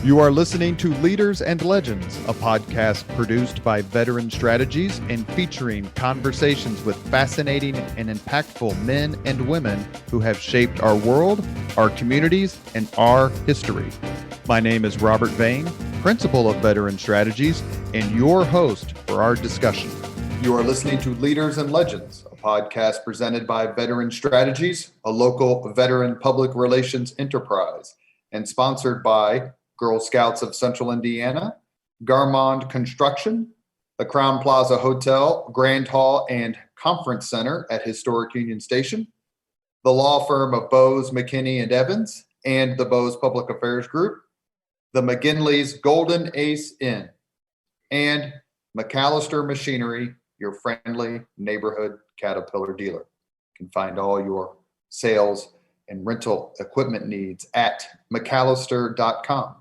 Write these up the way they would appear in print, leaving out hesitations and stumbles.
You are listening to Leaders and Legends, a podcast produced by Veteran Strategies and featuring conversations with fascinating and impactful men and women who have shaped our world, our communities, and our history. My name is Robert Vane, Principal of Veteran Strategies, and your host for our discussion. You are listening to Leaders and Legends, a podcast presented by Veteran Strategies, a local veteran public relations enterprise, and sponsored by Girl Scouts of Central Indiana, Garmond Construction, the Crown Plaza Hotel, Grand Hall, and Conference Center at Historic Union Station, the law firm of Bose, McKinney, and Evans, and the Bose Public Affairs Group, the McGinley's Golden Ace Inn, and McAllister Machinery, your friendly neighborhood Caterpillar dealer. You can find all your sales and rental equipment needs at McAllister.com.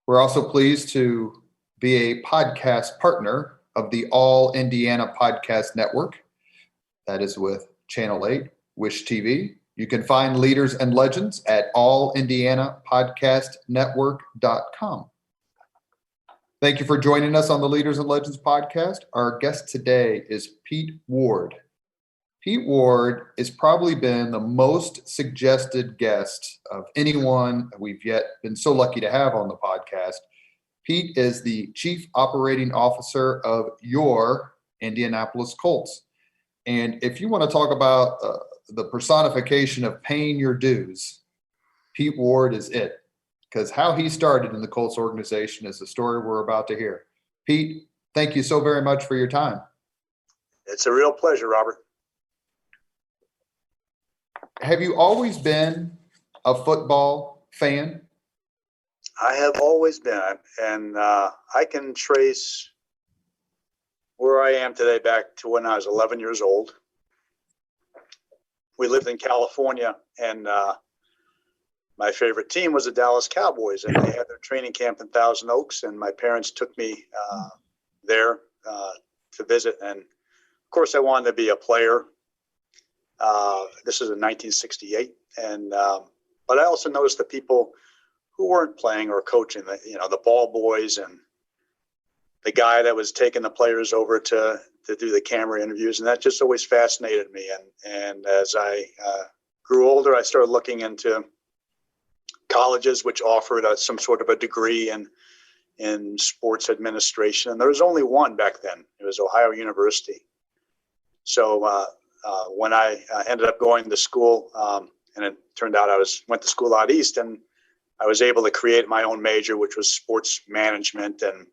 We're also pleased to be a podcast partner of the All Indiana Podcast Network. That is with Channel 8, Wish TV. You can find Leaders and Legends at allindianapodcastnetwork.com. Thank you for joining us on the Leaders and Legends podcast. Our guest today is Pete Ward. Pete Ward has probably been the most suggested guest of anyone we've yet been so lucky to have on the podcast. Pete is the Chief Operating Officer of your Indianapolis Colts. And if you want to talk about the personification of paying your dues, Pete Ward is it. Because how he started in the Colts organization is the story we're about to hear. Pete, thank you so very much for your time. It's a real pleasure, Robert. Have you always been a football fan? I have always been, and I can trace where I am today back to when I was 11 years old. We lived in California, and my favorite team was the Dallas Cowboys, and they had their training camp in Thousand Oaks, and my parents took me there to visit. And, of course, I wanted to be a player. This is in 1968, and but I also noticed the people who weren't playing or coaching, the ball boys and the guy that was taking the players over to do the camera interviews, and that just always fascinated me. And as I grew older, I started looking into colleges which offered some sort of a degree in sports administration, and there was only one back then. It was Ohio University. So when I ended up going to school, and it turned out I went to school out east, and I was able to create my own major, which was sports management, and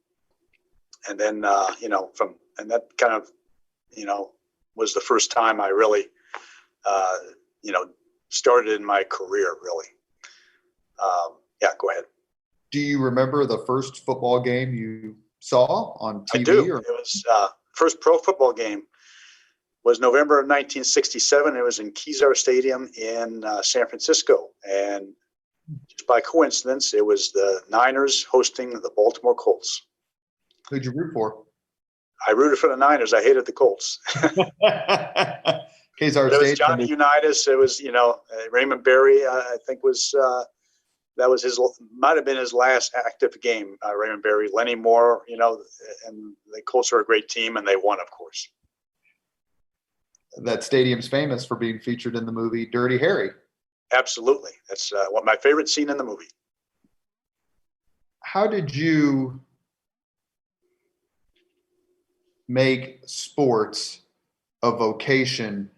then that kind of was the first time I really started in my career really. Yeah, go ahead. Do you remember the first football game you saw on TV? I do. It was first pro football game was November of 1967. It was in Kezar Stadium in San Francisco. And just by coincidence, it was the Niners hosting the Baltimore Colts. Who'd you root for? I rooted for the Niners. I hated the Colts. Kezar Stadium. It was Johnny Unitas. It was, Raymond Berry, I think that was might have been his last active game, Raymond Berry, Lenny Moore, and the Colts are a great team, and they won, of course. That stadium's famous for being featured in the movie Dirty Harry. Absolutely. That's my favorite scene in the movie. How did you make sports a vocation?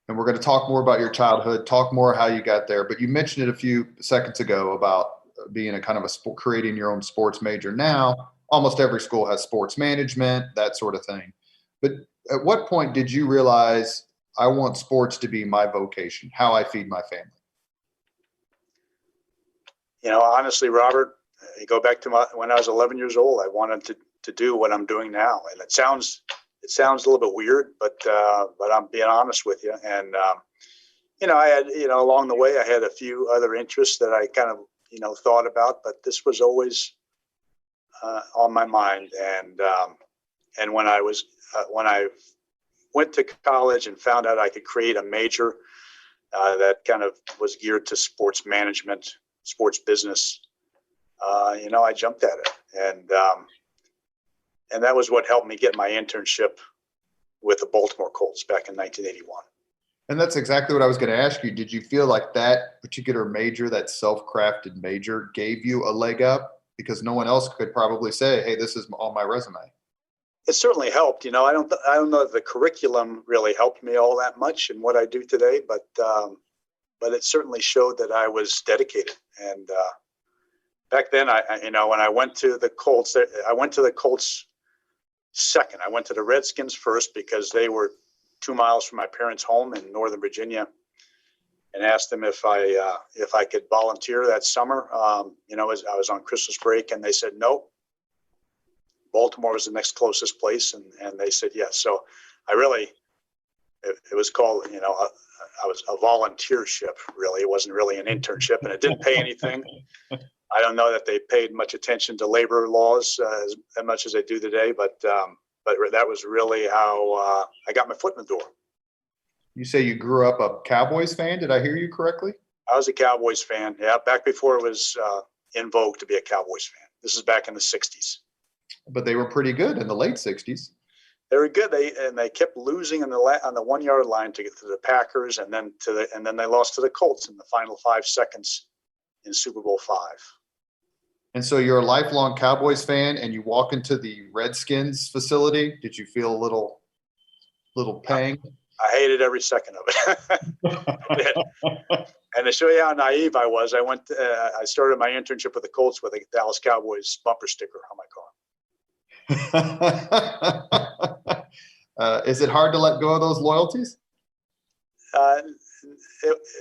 And we're going to talk more about your childhood, talk more how you got there. But you mentioned it a few seconds ago about being a kind of creating your own sports major. Now, almost every school has sports management, that sort of thing. But at what point did you realize I want sports to be my vocation, how I feed my family? Honestly, Robert, you go back to when I was 11 years old, I wanted to do what I'm doing now. And it sounds a little bit weird, but I'm being honest with you. And, I had, along the way, I had a few other interests that I kind of, thought about, but this was always on my mind. And when I went to college and found out I could create a major that kind of was geared to sports management, sports business, I jumped at it. And that was what helped me get my internship with the Baltimore Colts back in 1981. And that's exactly what I was going to ask you. Did you feel like that particular major, that self-crafted major, gave you a leg up? Because no one else could probably say, hey, this is on my resume. It certainly helped. I don't know if the curriculum really helped me all that much in what I do today, but it certainly showed that I was dedicated. And back then, when I went to the Colts, I went to the Colts second. I went to the Redskins first because they were 2 miles from my parents' home in Northern Virginia, and asked them if I could volunteer that summer. As I was on Christmas break, and they said no. Baltimore was the next closest place, and they said yes. So it was called, I was a volunteership, really. It wasn't really an internship, and it didn't pay anything. I don't know that they paid much attention to labor laws as much as they do today, but that was really how I got my foot in the door. You say you grew up a Cowboys fan. Did I hear you correctly? I was a Cowboys fan. Yeah, back before it was in vogue to be a Cowboys fan. This is back in the 60s. But they were pretty good in the late 60s. They were good. They kept losing on the 1 yard line to get to the Packers, and then they lost to the Colts in the final 5 seconds in Super Bowl V. And so you're a lifelong Cowboys fan, and you walk into the Redskins facility. Did you feel a little pang? I hated every second of it. I did. And to show you how naive I was, I started my internship with the Colts with a Dallas Cowboys bumper sticker on my car. Is it hard to let go of those loyalties?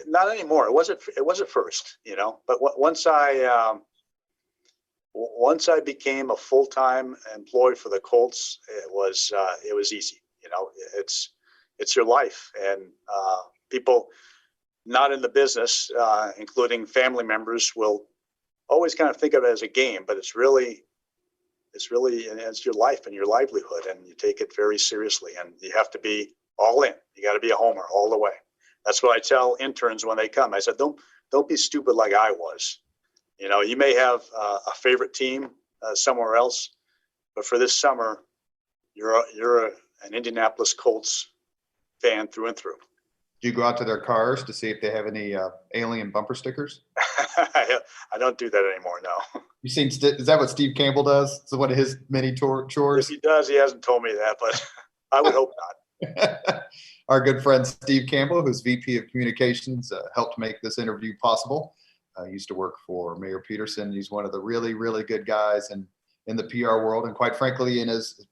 Not anymore. It wasn't first, But once I became a full-time employee for the Colts, it was easy. It's your life, and people not in the business, including family members, will always kind of think of it as a game, but it's your life and your livelihood, and you take it very seriously, and you have to be all in. You got to be a homer all the way. That's what I tell interns when they come. I said, don't be stupid like I was. You may have a favorite team somewhere else, but for this summer, you're an Indianapolis Colts fan through and through. Do you go out to their cars to see if they have any alien bumper stickers? I don't do that anymore, no. You seen? Is that what Steve Campbell does? It's one of his many chores. If he does, he hasn't told me that, but I would hope not. Our good friend Steve Campbell, who's VP of Communications, helped make this interview possible. Used to work for Mayor Peterson. He's one of the really, really good guys in the PR world, and quite frankly, in his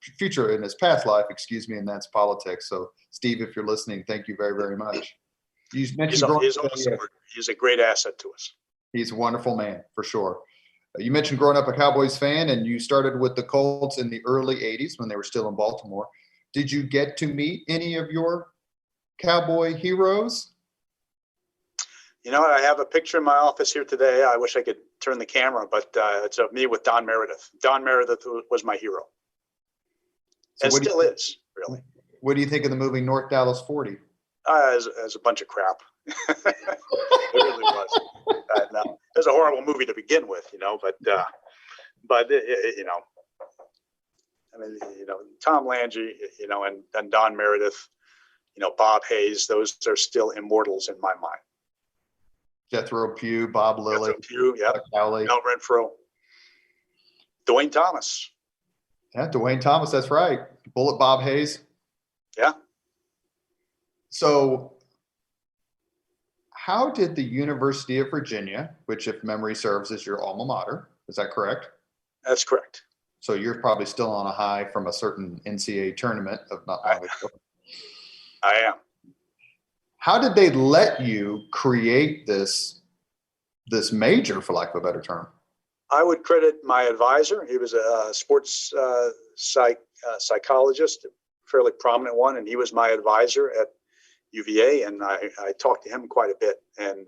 past life, and that's politics. So, Steve, if you're listening, thank you very, very much. You mentioned he's a great asset to us. He's a wonderful man, for sure. You mentioned growing up a Cowboys fan, and you started with the Colts in the early 80s when they were still in Baltimore. Did you get to meet any of your Cowboy heroes? I have a picture in my office here today. I wish I could turn the camera, but it's of me with Don Meredith. Don Meredith was my hero. So and still is, really. What do you think of the movie North Dallas 40? As a bunch of crap. It really was. No, it was a horrible movie to begin with, but Tom Landry, and Don Meredith, Bob Hayes, those are still immortals in my mind. Jethro Pugh, Bob Lilly, Mel Renfro, Dwayne Thomas. Yeah, Dwayne Thomas, that's right. Bullet Bob Hayes. Yeah. So how did the University of Virginia, which if memory serves is your alma mater, is that correct? That's correct. So you're probably still on a high from a certain NCAA tournament of not long ago. I am. How did they let you create this major, for lack of a better term? I would credit my advisor. He was a sports psychologist, a fairly prominent one, and he was my advisor at UVA, and I talked to him quite a bit, and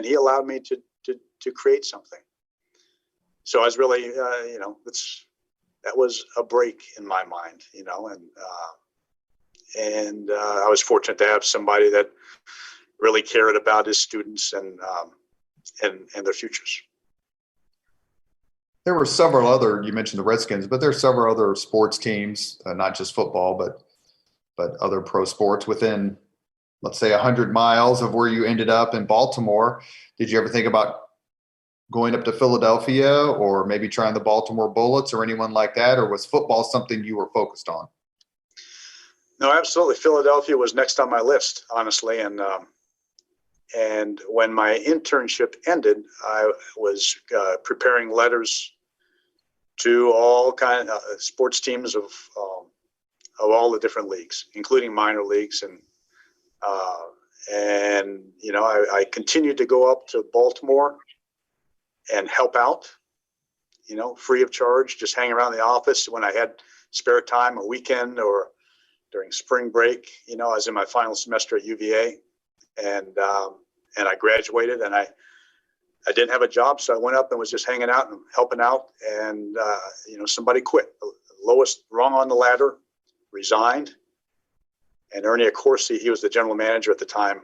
he allowed me to create something. So I was really, that was a break in my mind, and I was fortunate to have somebody that really cared about his students and their futures. There were several other, you mentioned the Redskins, but there are several other sports teams, not just football, but other pro sports within, let's say, 100 miles of where you ended up in Baltimore. Did you ever think about going up to Philadelphia or maybe trying the Baltimore Bullets or anyone like that? Or was football something you were focused on? No, absolutely. Philadelphia was next on my list, honestly. And when my internship ended, I was preparing letters to all kind of sports teams of all the different leagues, including minor leagues, and you know, I continued to go up to Baltimore and help out, you know, free of charge, just hang around the office when I had spare time, a weekend or during spring break. You know, I was in my final semester at UVA, and I graduated, and I didn't have a job, so I went up and was just hanging out and helping out. And you know, somebody quit, the lowest rung on the ladder, resigned. And Ernie Accorsi, he was the general manager at the time,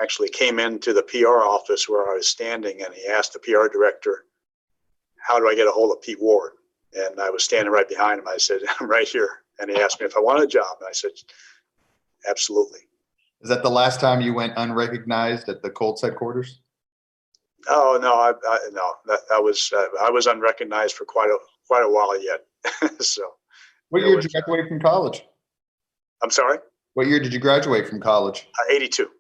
actually came into the PR office where I was standing, and he asked the PR director, "How do I get a hold of Pete Ward?" And I was standing right behind him. I said, "I'm right here." And he asked me if I wanted a job, and I said, "Absolutely." Is that the last time you went unrecognized at the Colts headquarters? Oh no, that was I was unrecognized for quite a while yet. So, What year did you graduate from college? I'm sorry. What year did you graduate from college? 82.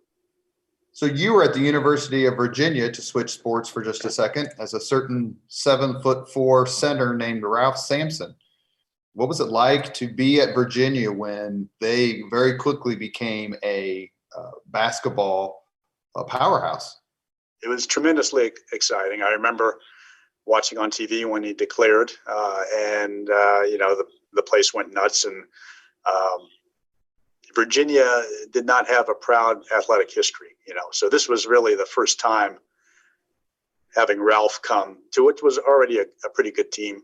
So you were at the University of Virginia, to switch sports for just a second, as a certain 7'4" center named Ralph Sampson. What was it like to be at Virginia when they very quickly became a basketball powerhouse? It was tremendously exciting. I remember watching on TV when he declared, and you know, the place went nuts. And Virginia did not have a proud athletic history, you know. So this was really the first time having Ralph come to it. Was already a pretty good team.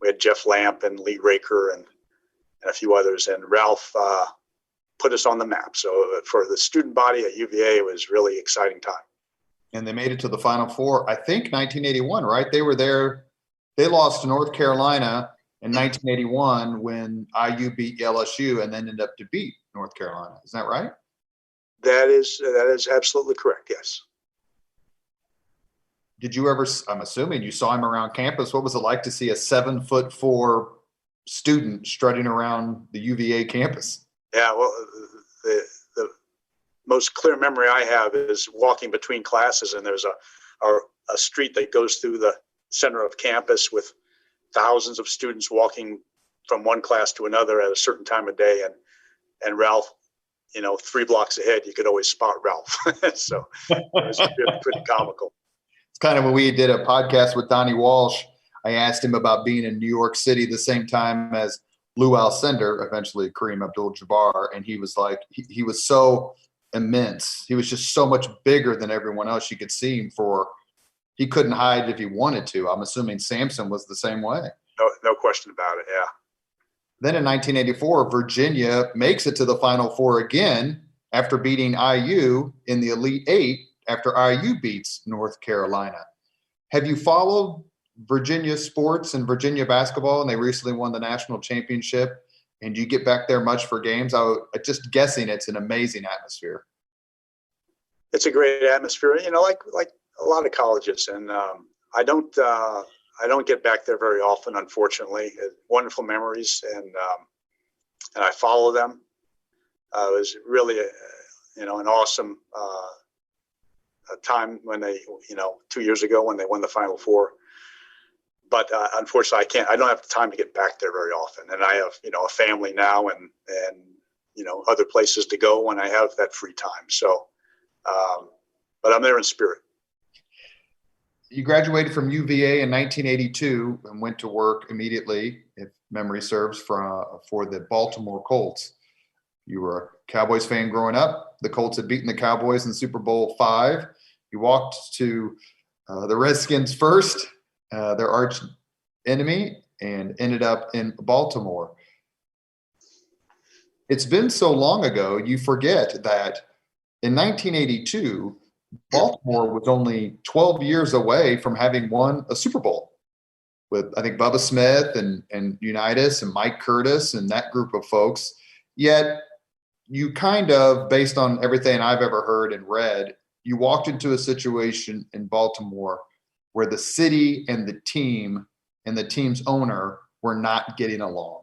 We had Jeff Lamp and Lee Raker and a few others, and Ralph put us on the map. So for the student body at UVA, it was really exciting time. And they made it to the Final Four, I think 1981, right? They were there. They lost to North Carolina in 1981 when IU beat LSU and then ended up to beat North Carolina. Is that right? That is absolutely correct, yes. Did you ever, I'm assuming you saw him around campus. What was it like to see a 7'4" student strutting around the UVA campus? Yeah, well, the most clear memory I have is walking between classes, and there's a street that goes through the center of campus with thousands of students walking from one class to another at a certain time of day. And Ralph, you know, 3 blocks ahead, you could always spot Ralph. So it was pretty comical. It's kind of when we did a podcast with Donnie Walsh. I asked him about being in New York City the same time as Lou Alcindor, eventually Kareem Abdul-Jabbar, and he was like, he was so immense. He was just so much bigger than everyone else. You could see him he couldn't hide if he wanted to. I'm assuming Sampson was the same way. No question about it, yeah. Then in 1984, Virginia makes it to the Final Four again after beating IU in the Elite Eight after IU beats North Carolina. Have you followed Virginia sports and Virginia basketball? And they recently won the national championship. And do you get back there much for games? Just guessing it's an amazing atmosphere. It's a great atmosphere, you know, like a lot of colleges. And I don't get back there very often, unfortunately. Wonderful memories, and I follow them. It was really, an awesome time when they, 2 years ago when they won the Final Four. But unfortunately, I don't have the time to get back there very often. And I have, a family now and other places to go when I have that free time. So, but I'm there in spirit. You graduated from UVA in 1982 and went to work immediately, if memory serves, for the Baltimore Colts. You were a Cowboys fan growing up. The Colts had beaten the Cowboys in Super Bowl V. You walked to the Redskins first, their arch enemy, and ended up in Baltimore. It's been so long ago, you forget that in 1982, Baltimore was only 12 years away from having won a Super Bowl. with I think Bubba Smith and Unitas and Mike Curtis and that group of folks. Yet you kind of, based on everything I've ever heard and read, you walked into a situation in Baltimore where the city and the team and the team's owner were not getting along.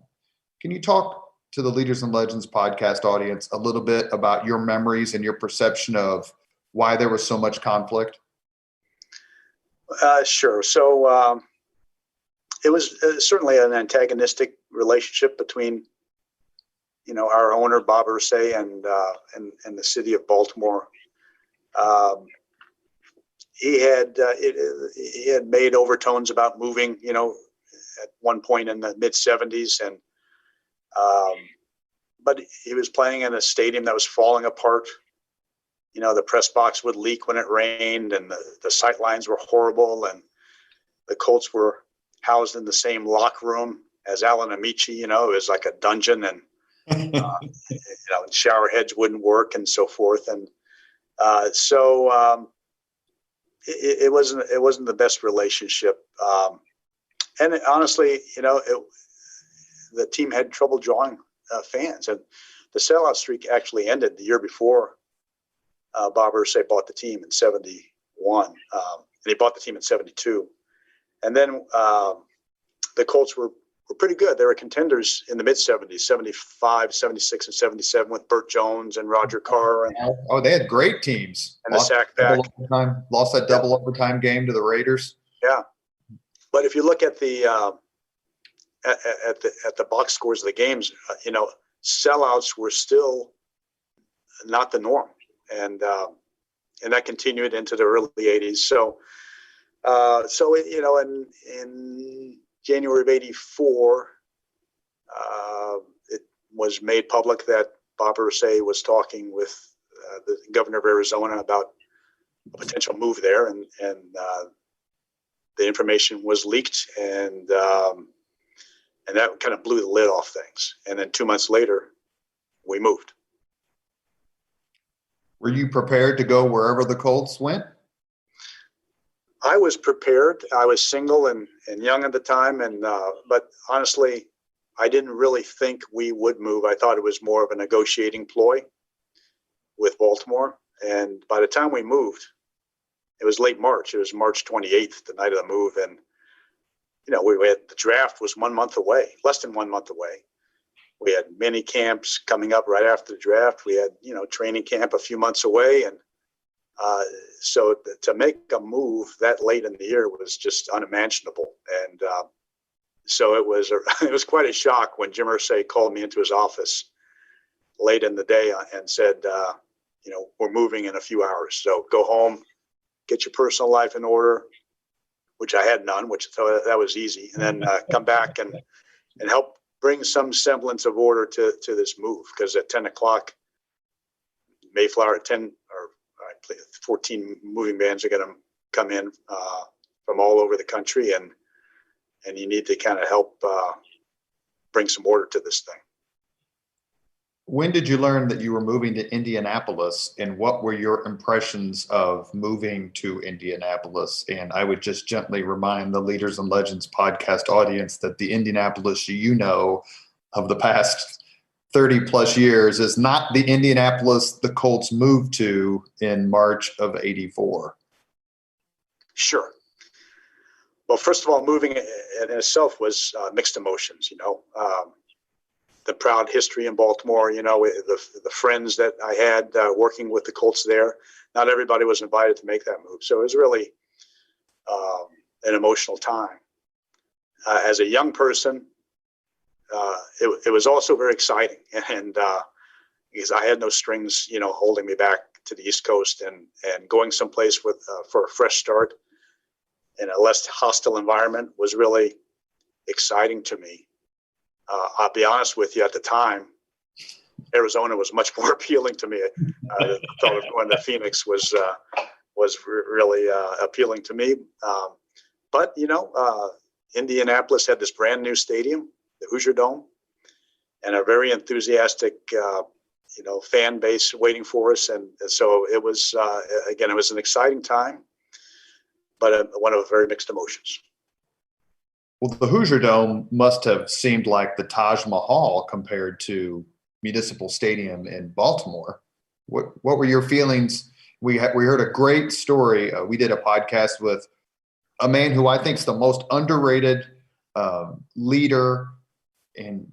Can you talk to the Leaders and Legends podcast audience a little bit about your memories and your perception of why there was so much conflict? Sure. So it was certainly an antagonistic relationship between, our owner Bob Ursay and the city of Baltimore. He had made overtones about moving, at one point in the mid '70s, and but he was playing in a stadium that was falling apart. The press box would leak when it rained, and the sight lines were horrible, and the Colts were housed in the same locker room as Alan Amici. It was like a dungeon, and shower heads wouldn't work and so forth. And so it wasn't the best relationship. And honestly, the team had trouble drawing fans, and the sellout streak actually ended the year before Bob Ursay bought the team in '71, and he bought the team in '72. And then the Colts were pretty good. They were contenders in the mid '70s, '75, '76, and '77 with Burt Jones and Roger Carr. And, they had great teams. And the sack back. Lost that double overtime game to the Raiders. Yeah. But if you look at the at the box scores of the games, sellouts were still not the norm, and that continued into the early '80s. So in January of '84, it was made public that Bob Ursay was talking with the governor of Arizona about a potential move there, and the information was leaked, and that kind of blew the lid off things. And then 2 months later, we moved. Were you prepared to go wherever the Colts went? I was prepared. I was single and young at the time, but honestly, I didn't really think we would move. I thought it was more of a negotiating ploy with Baltimore. And by the time we moved, it was late March. It was March 28th, the night of the move, and we had the draft was 1 month away, less than 1 month away. We had mini camps coming up right after the draft. We had training camp a few months away, and so to make a move that late in the year was just unimaginable. And so it was quite a shock when Jim Irsay called me into his office late in the day and said, we're moving in a few hours. So go home, get your personal life in order, which I had none, so that was easy. And then come back and help bring some semblance of order to this move. Because at 10 o'clock, Mayflower at 10 or 14 moving vans are going to come in from all over the country, and you need to kind of help bring some order to this thing. When did you learn that you were moving to Indianapolis, and what were your impressions of moving to Indianapolis? And I would just gently remind the Leaders and Legends podcast audience that the Indianapolis of the past 30 plus years is not the Indianapolis the Colts moved to in March of '84. Sure. Well, first of all, moving in itself was mixed emotions, the proud history in Baltimore, the friends that I had working with the Colts there. Not everybody was invited to make that move. So it was really an emotional time. As a young person, it was also very exciting. And because I had no strings, holding me back to the East Coast, and going someplace for a fresh start in a less hostile environment was really exciting to me. I'll be honest with you, at the time, Arizona was much more appealing to me. The thought of going to Phoenix was really appealing to me. But Indianapolis had this brand new stadium, the Hoosier Dome, and a very enthusiastic, fan base waiting for us. And so it was, it was an exciting time, but one of very mixed emotions. Well, the Hoosier Dome must have seemed like the Taj Mahal compared to Municipal Stadium in Baltimore. What were your feelings? We heard a great story. We did a podcast with a man who I think is the most underrated leader and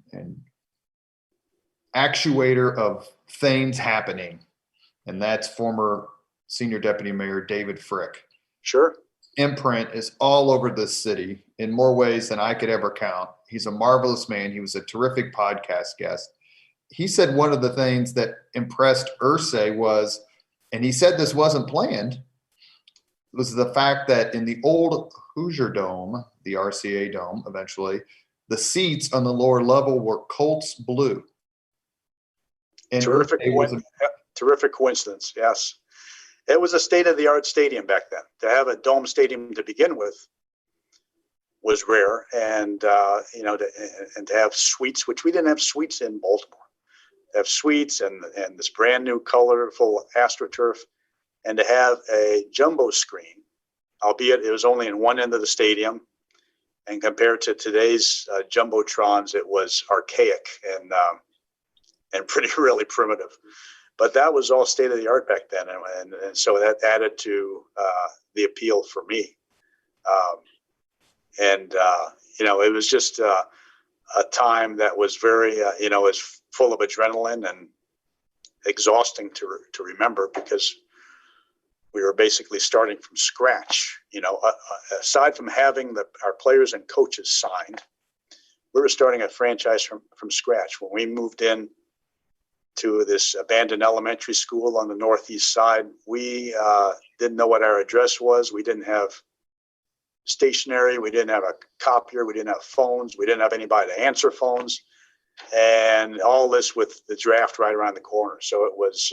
actuator of things happening, and that's former Senior Deputy Mayor David Frick. Sure. Imprint is all over this city in more ways than I could ever count. He's a marvelous man. He was a terrific podcast guest. He said one of the things that impressed Irsay was, and he said this wasn't planned, was the fact that in the old Hoosier Dome, the RCA Dome eventually, the seats on the lower level were Colts blue. And terrific coincidence, yes. It was a state-of-the-art stadium back then. To have a dome stadium to begin with was rare, and to have suites, which we didn't have suites in Baltimore. To have suites and this brand new colorful AstroTurf, and to have a jumbo screen, albeit it was only in one end of the stadium, and compared to today's jumbotrons, it was archaic and pretty really primitive. But that was all state of the art back then, and so that added to the appeal for me. It was just a time that was very, was full of adrenaline and exhausting to remember, because we were basically starting from scratch. Aside from having our players and coaches signed, we were starting a franchise from scratch. When we moved in to this abandoned elementary school on the northeast side, we didn't know what our address was. We didn't have stationery. We didn't have a copier. We didn't have phones. We didn't have anybody to answer phones. And all this with the draft right around the corner. So it was,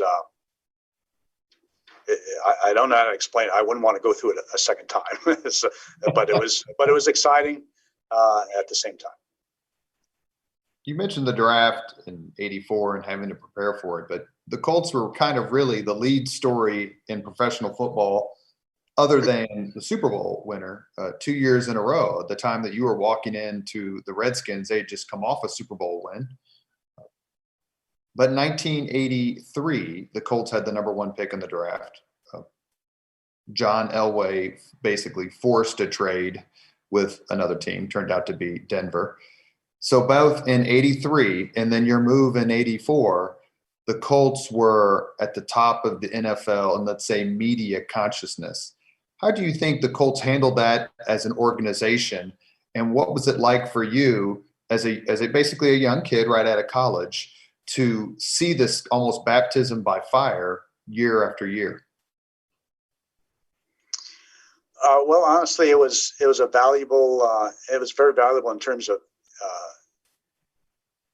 I don't know how to explain it. I wouldn't want to go through it a second time. but it was exciting at the same time. You mentioned the draft in '84 and having to prepare for it, but the Colts were kind of really the lead story in professional football, other than the Super Bowl winner 2 years in a row. At the time that you were walking into the Redskins, they had just come off a Super Bowl win. But in 1983, the Colts had the number one pick in the draft. John Elway basically forced a trade with another team, turned out to be Denver. So both in 83 and then your move in 84, the Colts were at the top of the NFL and, let's say, media consciousness. How do you think the Colts handled that as an organization? And what was it like for you as basically a young kid right out of college to see this almost baptism by fire year after year? Well, honestly, it was a valuable. It was very valuable in terms of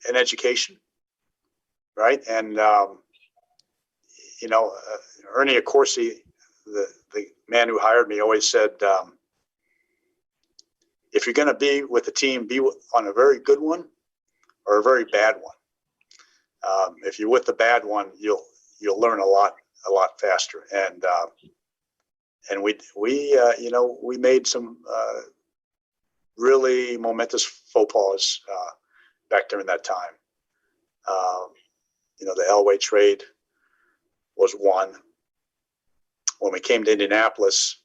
an education, right? And Ernie Accorsi, the man who hired me, always said, if you're going to be with a team, be on a very good one or a very bad one. If you're with the bad one, you'll learn a lot faster. And we made some really momentous faux pas back during that time. The Elway trade was one. When we came to Indianapolis,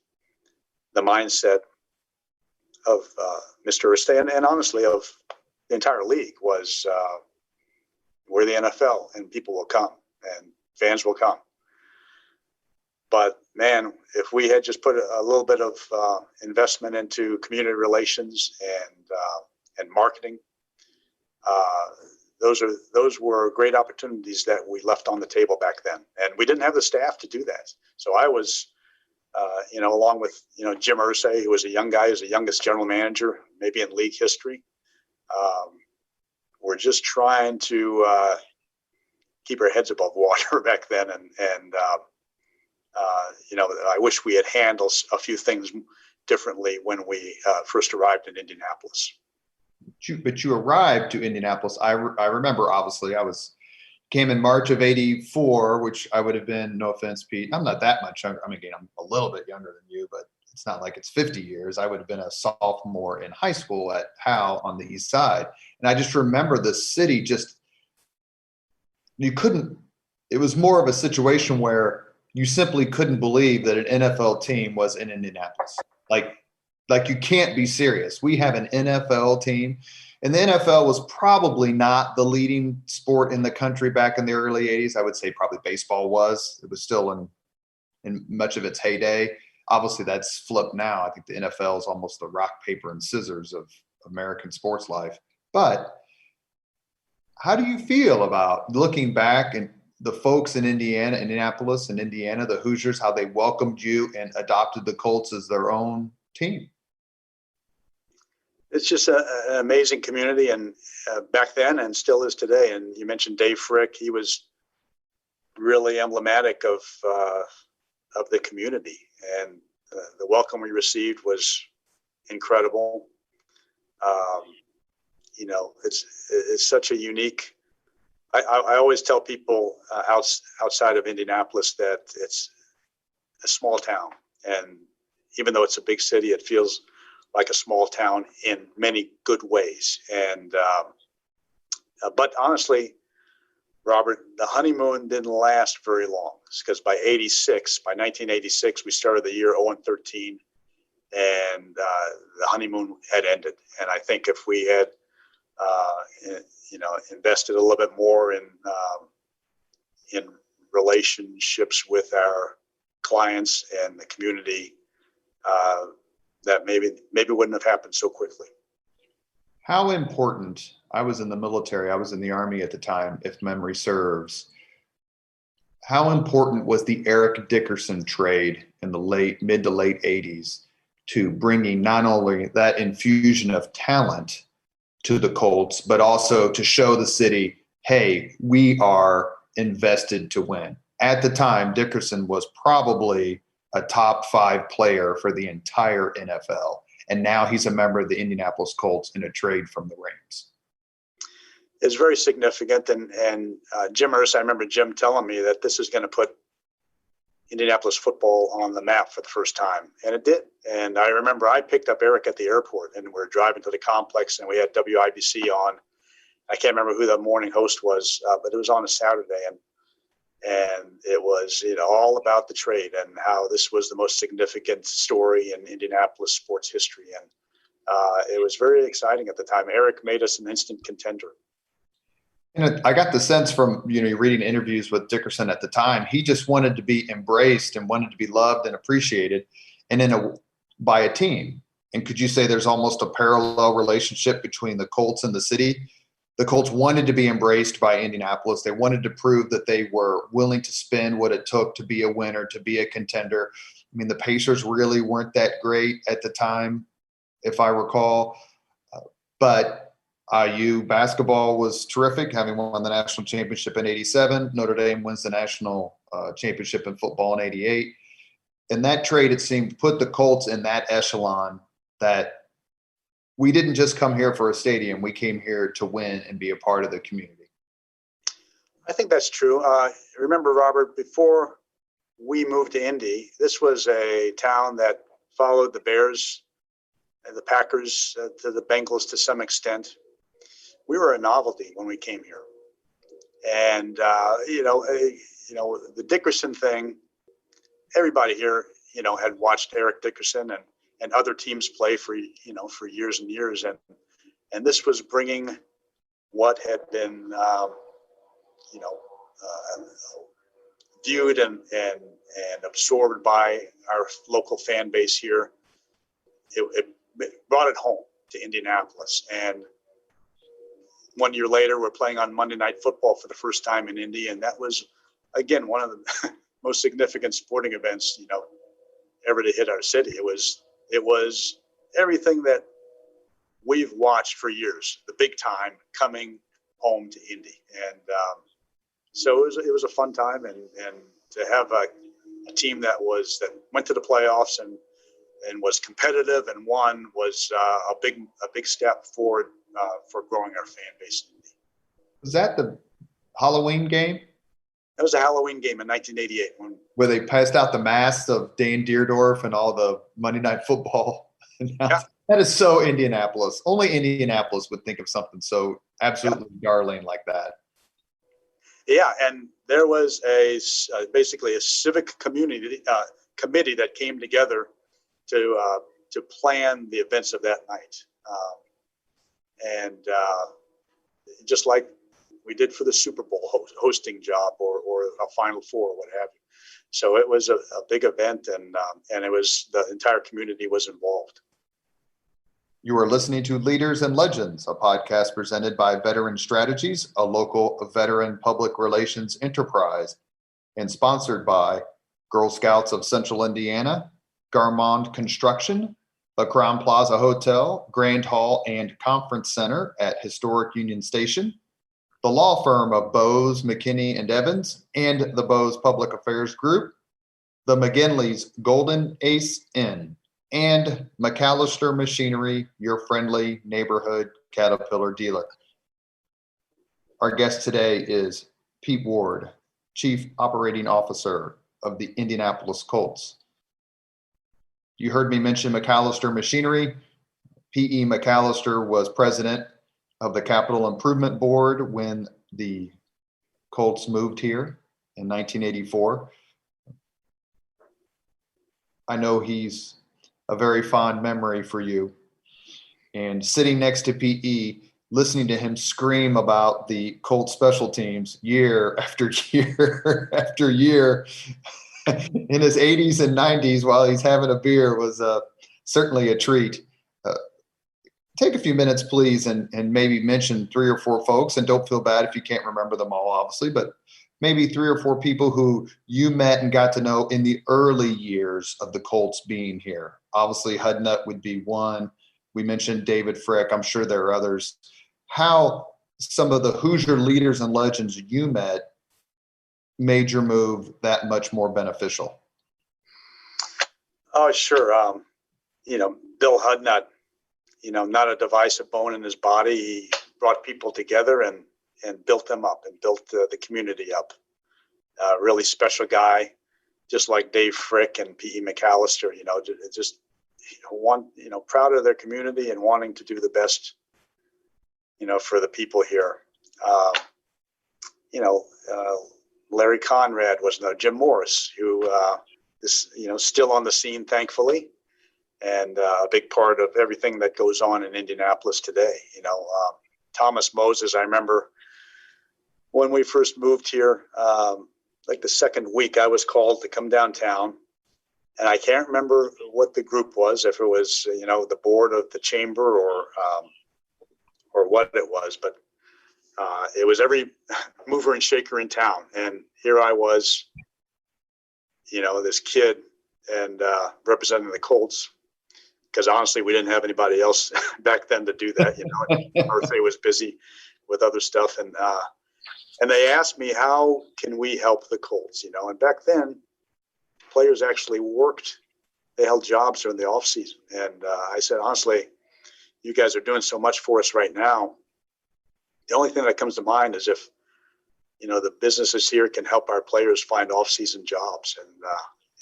the mindset of Mr. Irsay and honestly of the entire league was we're the NFL and people will come and fans will come. But man, if we had just put a little bit of investment into community relations and marketing, those were great opportunities that we left on the table back then, and we didn't have the staff to do that. So I was, along with Jim Irsay, who was a young guy, who's the youngest general manager maybe in league history. We're just trying to keep our heads above water back then, and I wish we had handled a few things differently when we first arrived in Indianapolis. But you arrived to Indianapolis. I remember, obviously, came in March of '84, which I would have been, no offense, Pete, I'm not that much younger. I mean, again, I'm a little bit younger than you, but it's not like it's 50 years. I would have been a sophomore in high school at Howe on the east side. And I just remember the city you couldn't, it was more of a situation where you simply couldn't believe that an NFL team was in Indianapolis. Like you can't be serious. We have an NFL team, and the NFL was probably not the leading sport in the country back in the early 80s. I would say probably baseball was. It was still in much of its heyday. Obviously, that's flipped now. I think the NFL is almost the rock, paper, and scissors of American sports life. But how do you feel about looking back and the folks in Indianapolis and Indiana, the Hoosiers, how they welcomed you and adopted the Colts as their own team? It's just an amazing community, and back then and still is today. And you mentioned Dave Frick. He was really emblematic of the community, and the welcome we received was incredible. It's such a unique. I always tell people outside of Indianapolis that it's a small town, and even though it's a big city, it feels like a small town in many good ways. And but honestly, Robert, the honeymoon didn't last very long, because by 1986, we started the year 0-13, and the honeymoon had ended. And I think if we had, invested a little bit more in relationships with our clients and the community, that maybe wouldn't have happened so quickly. How important, I was in the military, I was in the Army at the time, if memory serves. How important was the Eric Dickerson trade in the mid to late 80s to bringing not only that infusion of talent to the Colts, but also to show the city, hey, we are invested to win? At the time, Dickerson was probably a top 5 player for the entire NFL. And now he's a member of the Indianapolis Colts in a trade from the Rams. It's very significant. And Jim Irsay, I remember Jim telling me that this is going to put Indianapolis football on the map for the first time. And it did. And I remember I picked up Eric at the airport, and we're driving to the complex, and we had WIBC on. I can't remember who the morning host was, but it was on a Saturday. And it was, all about the trade and how this was the most significant story in Indianapolis sports history. And it was very exciting at the time. Eric made us an instant contender. And I got the sense from, reading interviews with Dickerson at the time, he just wanted to be embraced and wanted to be loved and appreciated, and by a team. And could you say there's almost a parallel relationship between the Colts and the city? The Colts wanted to be embraced by Indianapolis. They wanted to prove that they were willing to spend what it took to be a winner, to be a contender. I mean, the Pacers really weren't that great at the time, if I recall. But IU basketball was terrific, having won the national championship in 87. Notre Dame wins the national championship in football in 88. And that trade, it seemed, put the Colts in that echelon that we didn't just come here for a stadium. We came here to win and be a part of the community. I think that's true. Remember, Robert, before we moved to Indy, this was a town that followed the Bears and the Packers to the Bengals to some extent. We were a novelty when we came here. And, the Dickerson thing, everybody here, had watched Eric Dickerson and other teams play for years and years. And this was bringing what had been, viewed and absorbed by our local fan base here. It brought it home to Indianapolis. And 1 year later, we're playing on Monday Night Football for the first time in Indy. And that was, again, one of the most significant sporting events, ever to hit our city. It was everything that we've watched for years, the big time coming home to Indy. And so it was a fun time, and to have a team that went to the playoffs and was competitive and won was a big step forward for growing our fan base in Indy. Was that the Halloween game? That was a Halloween game in 1988 where they passed out the masks of Dan Deerdorf and all the Monday Night Football. Yeah. That is so Indianapolis. Only Indianapolis would think of something so absolutely darling like that. Yeah, and there was basically a civic community committee that came together to plan the events of that night, and just like we did for the Super Bowl hosting job or a Final Four or what have you. So it was a big event, and it was the entire community was involved. You are listening to Leaders and Legends, a podcast presented by Veteran Strategies, a local veteran public relations enterprise, and sponsored by Girl Scouts of Central Indiana, Garmond Construction, the Crown Plaza Hotel, Grand Hall and Conference Center at Historic Union Station, the law firm of Bose, McKinney, and Evans, and the Bose Public Affairs Group, the McGinley's Golden Ace Inn, and McAllister Machinery, your friendly neighborhood Caterpillar dealer. Our guest today is Pete Ward, Chief Operating Officer of the Indianapolis Colts. You heard me mention McAllister Machinery. P.E. McAllister was president of the Capital Improvement Board when the Colts moved here in 1984. I know he's a very fond memory for you. And sitting next to PE, listening to him scream about the Colts special teams year after year after year in his 80s and 90s while he's having a beer was certainly a treat. Take a few minutes, please, and maybe mention 3 or 4 folks, and don't feel bad if you can't remember them all, obviously, but maybe 3 or 4 people who you met and got to know in the early years of the Colts being here. Obviously, Hudnut would be one. We mentioned David Frick. I'm sure there are others. How some of the Hoosier leaders and legends you met made your move that much more beneficial? Oh, sure. Bill Hudnut, not a divisive bone in his body. He brought people together and built them up and built the community up. Really special guy, just like Dave Frick and P.E. McAllister, proud of their community and wanting to do the best, for the people here. Larry Conrad was Jim Morris, who is, still on the scene, thankfully, and a big part of everything that goes on in Indianapolis today. Thomas Moses, I remember when we first moved here, like the second week, I was called to come downtown, and I can't remember what the group was, if it was, the board of the chamber or what it was, but it was every mover and shaker in town. And here I was, this kid and representing the Colts, because honestly, we didn't have anybody else back then to do that. Birthday was busy with other stuff. And they asked me, how can we help the Colts? And back then, players actually worked. They held jobs during the off season. And I said, honestly, you guys are doing so much for us right now. The only thing that comes to mind is if, the businesses here can help our players find off-season jobs.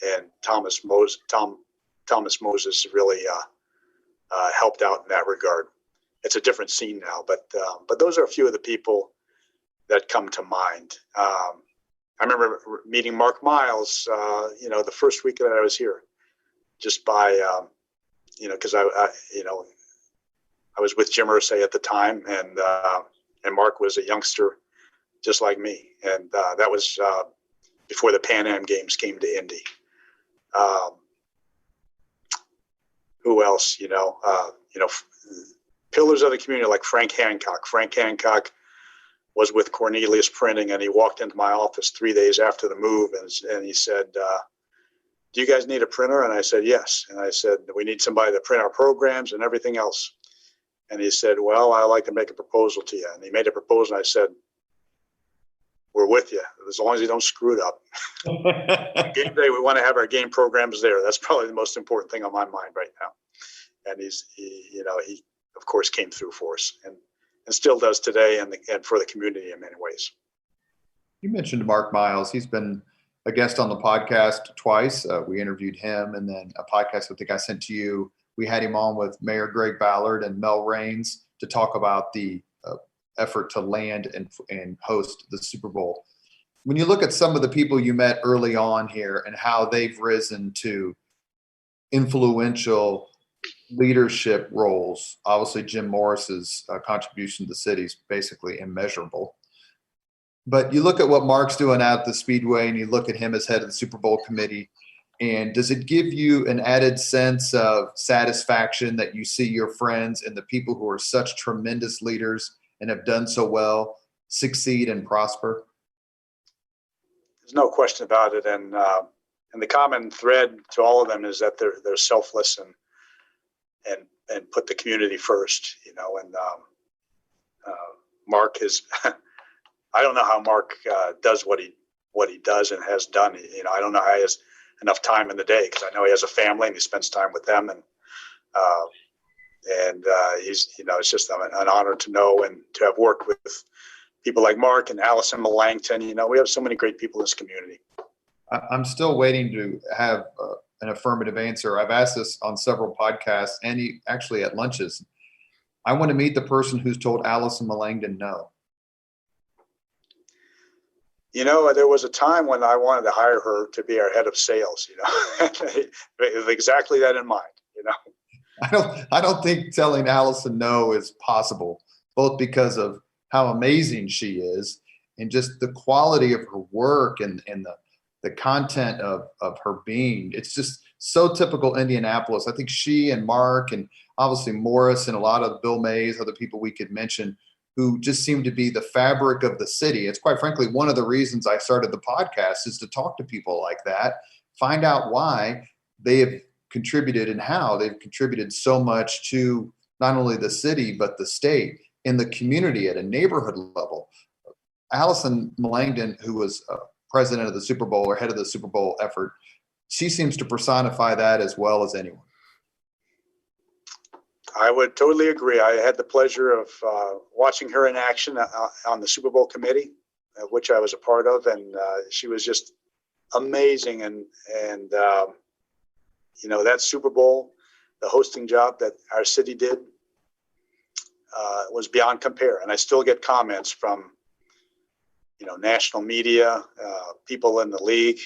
And Thomas Moses really helped out in that regard. It's a different scene now, but those are a few of the people that come to mind. I remember meeting Mark Miles, the first week that I was here, just by, because I was with Jim Irsay at the time, and Mark was a youngster just like me. And that was before the Pan Am Games came to Indy. Who else, pillars of the community like Frank Hancock. Frank Hancock was with Cornelius Printing, and he walked into my office 3 days after the move, and he said, do you guys need a printer? And I said, yes. And I said, we need somebody to print our programs and everything else. And he said, well, I'd like to make a proposal to you. And he made a proposal, and I said, we're with you, as long as you don't screw it up. Game day, we want to have our game programs there. That's probably the most important thing on my mind right now. And he of course came through for us, and still does today, and for the community in many ways. You mentioned Mark Miles. He's been a guest on the podcast twice. We interviewed him, and then a podcast I think I sent to you. We had him on with Mayor Greg Ballard and Mel Raines to talk about the effort to land and host the Super Bowl. When you look at some of the people you met early on here and how they've risen to influential leadership roles, obviously Jim Morris's contribution to the city is basically immeasurable. But you look at what Mark's doing out at the Speedway, and you look at him as head of the Super Bowl committee, and does it give you an added sense of satisfaction that you see your friends and the people who are such tremendous leaders and have done so well succeed and prosper? There's no question about it. And the common thread to all of them is that they're selfless and put the community first, you know, and Mark is, I don't know how Mark does what he does and has done. You know, I don't know how he has enough time in the day, because I know he has a family and he spends time with them, and he's, you know, it's just an honor to know and to have worked with people like Mark and Allison Millangton. You know, we have so many great people in this community. I'm still waiting to have an affirmative answer. I've asked this on several podcasts and actually at lunches. I want to meet the person who's told Allison Millangton no. You know, there was a time when I wanted to hire her to be our head of sales, you know, with exactly that in mind, you know. I don't think telling Allison no is possible, both because of how amazing she is and just the quality of her work and the content of her being. It's just so typical Indianapolis. I think she and Mark and obviously Morris and a lot of Bill Mays, other people we could mention, who just seem to be the fabric of the city. It's quite frankly one of the reasons I started the podcast, is to talk to people like that, find out why they have contributed and how they've contributed so much to not only the city, but the state and the community at a neighborhood level. Allison Millangton, who was president of the Super Bowl or head of the Super Bowl effort, she seems to personify that as well as anyone. I would totally agree. I had the pleasure of watching her in action on the Super Bowl committee, which I was a part of, and she was just amazing. And you know, that Super Bowl, the hosting job that our city did, was beyond compare. And I still get comments from, you know, national media, people in the league,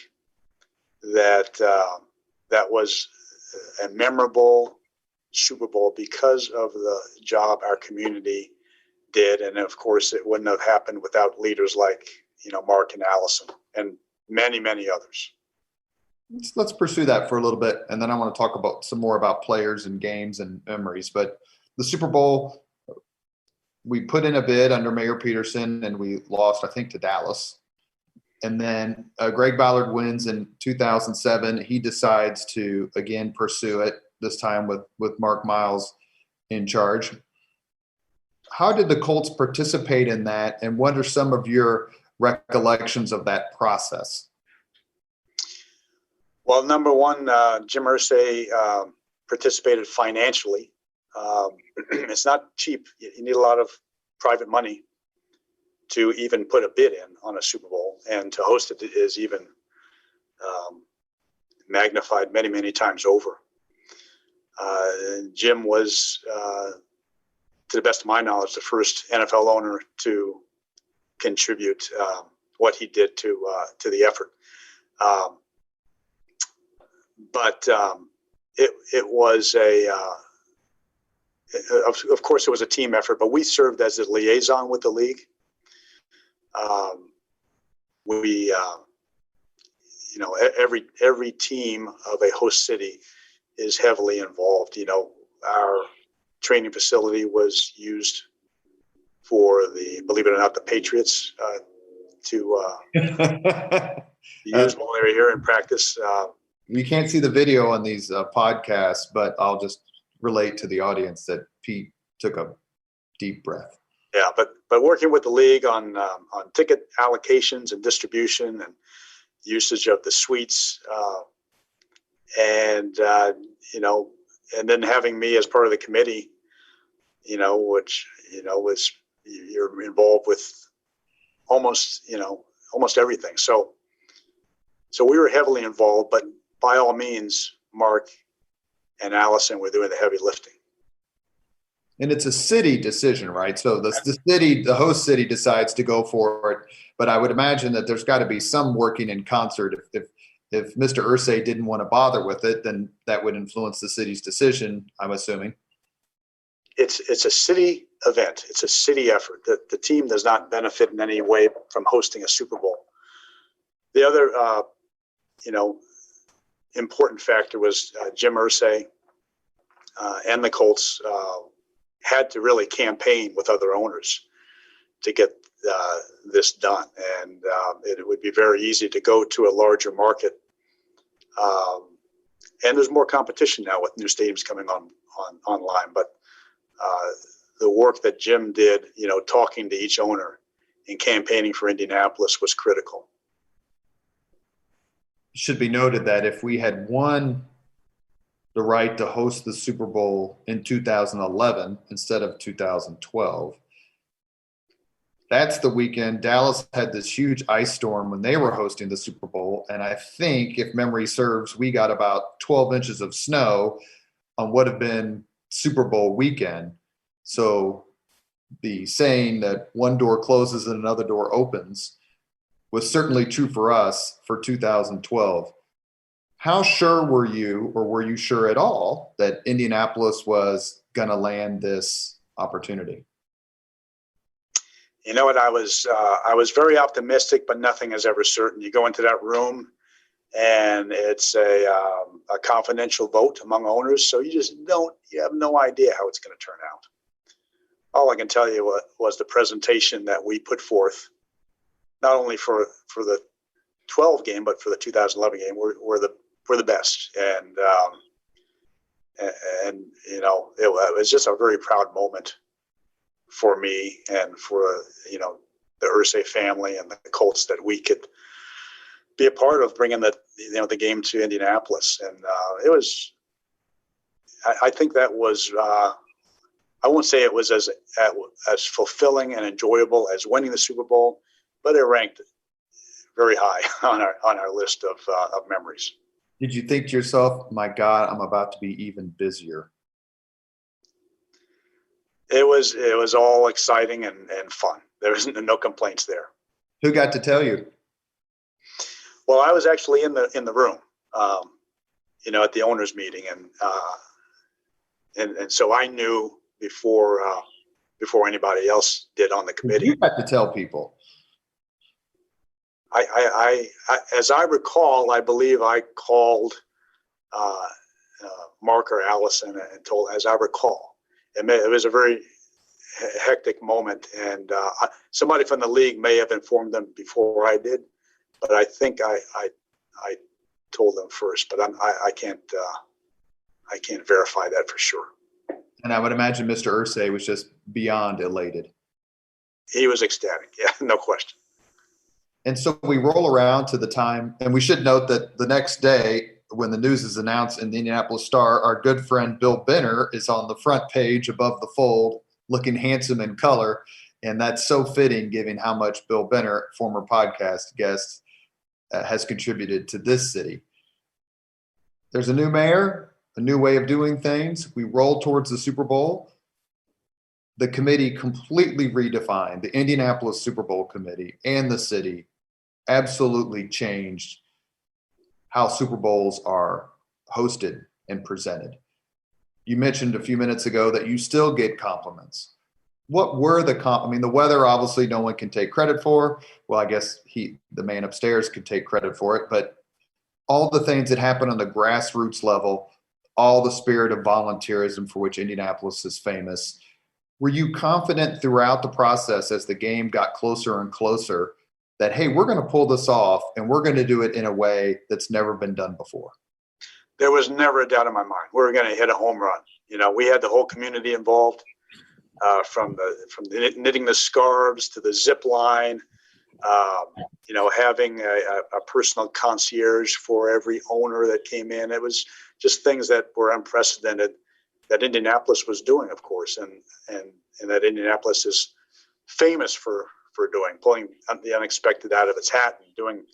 that that was a memorable Super Bowl because of the job our community did. And of course, it wouldn't have happened without leaders like, you know, Mark and Allison and many, many others. Let's pursue that for a little bit. And then I want to talk about some more about players and games and memories. But the Super Bowl, we put in a bid under Mayor Peterson and we lost, I think, to Dallas. And then Greg Ballard wins in 2007. He decides to, again, pursue it, this time with Mark Miles in charge. How did the Colts participate in that, and what are some of your recollections of that process? Well, number one, Jim Irsay participated financially. It's not cheap. You need a lot of private money to even put a bid in on a Super Bowl, and to host it is even magnified many, many times over. Jim was, to the best of my knowledge, the first NFL owner to contribute what he did to the effort. But it was of course, it was a team effort, but we served as a liaison with the league. We, you know, every team of a host city is heavily involved. You know, our training facility was used for believe it or not, the Patriots to use while they were here in practice. You can't see the video on these podcasts, but I'll just relate to the audience that Pete took a deep breath. Yeah, but working with the league on ticket allocations and distribution and usage of the suites, and you know, and then having me as part of the committee, you know, which, you know, was, you're involved with almost, you know, almost everything. So we were heavily involved, but by all means, Mark and Allison were doing the heavy lifting. And it's a city decision, right? So the host city decides to go for it, but I would imagine that there's got to be some working in concert. If Mr. Irsay didn't want to bother with it, then that would influence the city's decision, I'm assuming. It's a city event. It's a city effort. The team does not benefit in any way from hosting a Super Bowl. The other, important factor was Jim Irsay and the Colts had to really campaign with other owners to get this done. And it would be very easy to go to a larger market. And there's more competition now with new stadiums coming online. But the work that Jim did, talking to each owner and campaigning for Indianapolis was critical. It should be noted that if we had won the right to host the Super Bowl in 2011 instead of 2012, that's the weekend Dallas had this huge ice storm when they were hosting the Super Bowl. And I think, if memory serves, we got about 12 inches of snow on what have been Super Bowl weekend. So the saying that one door closes and another door opens was certainly true for us for 2012. How sure were you, or were you sure at all, that Indianapolis was going to land this opportunity? You know what? I was very optimistic, but nothing is ever certain. You go into that room, and it's a confidential vote among owners, so you have no idea how it's going to turn out. All I can tell you was the presentation that we put forth, not only for the 12 game, but for the 2011 game, we're the best. And it was just a very proud moment for me and for, the Irsay family and the Colts, that we could be a part of bringing the game to Indianapolis. And it was, I think that was, I won't say it was as fulfilling and enjoyable as winning the Super Bowl, but it ranked very high on our list of memories. Did you think to yourself, my God, I'm about to be even busier? It was all exciting and fun. There was no complaints there. Who got to tell you? Well, I was actually in the room, at the owners' meeting, and so I knew before anybody else did on the committee. You got to tell people. I as I recall, I believe I called Mark or Allison and told, as I recall. It was a very hectic moment, and somebody from the league may have informed them before I did, but I think I told them first. But I can't verify that for sure. And I would imagine Mr. Irsay was just beyond elated. He was ecstatic, yeah, no question. And so we roll around to the time, and we should note that the next day, when the news is announced in the Indianapolis Star, our good friend Bill Benner is on the front page above the fold, looking handsome in color. And that's so fitting, given how much Bill Benner, former podcast guest, has contributed to this city. There's a new mayor, a new way of doing things. We roll towards the Super Bowl. The committee completely redefined, the Indianapolis Super Bowl committee and the city absolutely changed how Super Bowls are hosted and presented. You mentioned a few minutes ago that you still get compliments. What were the the weather, obviously no one can take credit for. Well, I guess the man upstairs could take credit for it, but all the things that happen on the grassroots level, all the spirit of volunteerism for which Indianapolis is famous. Were you confident throughout the process, as the game got closer and closer, that, hey, we're going to pull this off and we're going to do it in a way that's never been done before? There was never a doubt in my mind. We were going to hit a home run. We had the whole community involved, from the knitting the scarves to the zip line, having a personal concierge for every owner that came in. It was just things that were unprecedented that Indianapolis was doing, of course, and that Indianapolis is famous for for doing, pulling the unexpected out of its hat and doing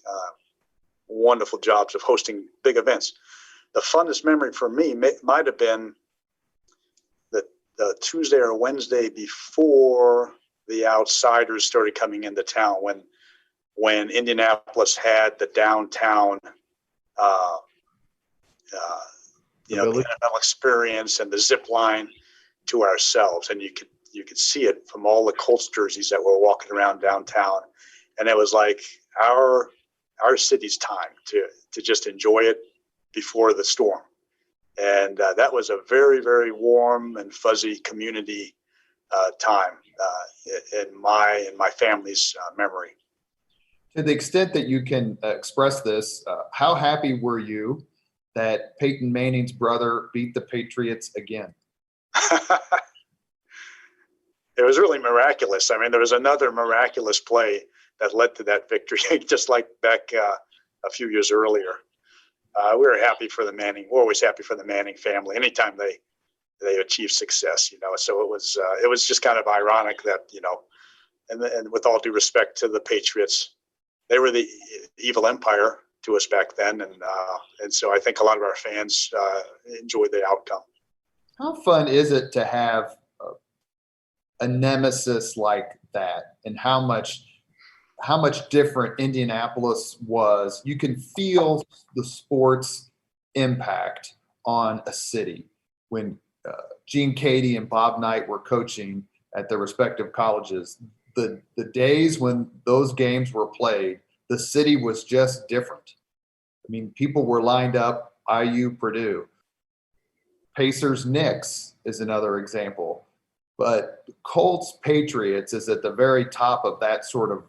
wonderful jobs of hosting big events. The funnest memory for me might have been the Tuesday or Wednesday before the outsiders started coming into town, when Indianapolis had the downtown, the NFL experience and the zip line to ourselves, and you could see it from all the Colts jerseys that were walking around downtown, and it was like our city's time to just enjoy it before the storm. And that was a very, very warm and fuzzy community time in my family's memory. To the extent that you can express this, how happy were you that Peyton Manning's brother beat the Patriots again? It was really miraculous. I mean, there was another miraculous play that led to that victory, just like back a few years earlier. We were happy for the Manning. We're always happy for the Manning family anytime they achieve success, So it was just kind of ironic that, and with all due respect to the Patriots, they were the evil empire to us back then, and so I think a lot of our fans enjoyed the outcome. How fun is it to have a nemesis like that, and how much different Indianapolis was? You can feel the sports impact on a city when Gene Cady and Bob Knight were coaching at their respective colleges. The days when those games were played, the city was just different. I mean, people were lined up. IU, Purdue, Pacers, Knicks is another example. But Colts, Patriots is at the very top of that sort of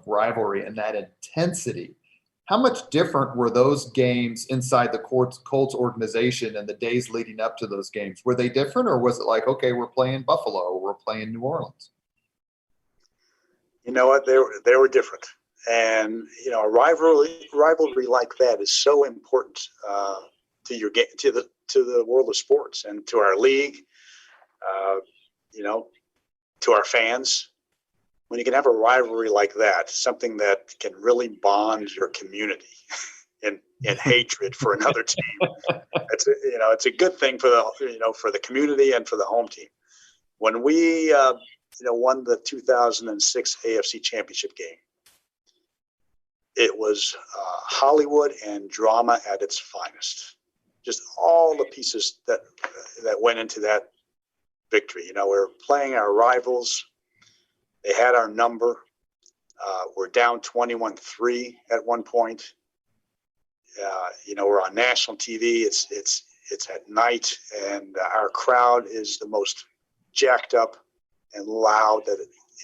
rivalry and that intensity. How much different were those games inside the Colts organization and the days leading up to those games? Were they different, or was it like, okay, we're playing Buffalo or we're playing New Orleans? You know what? They were different. And, a rivalry like that is so important to your game, to the world of sports and to our league, to our fans. When you can have a rivalry like that, something that can really bond your community in hatred for another team, it's a good thing for the community and for the home team. When we won the 2006 AFC Championship game, it was Hollywood and drama at its finest. Just all the pieces that went into that victory. We were playing our rivals. They had our number. We're down 21-3 at one point. We're on national TV. It's at night, and our crowd is the most jacked up and loud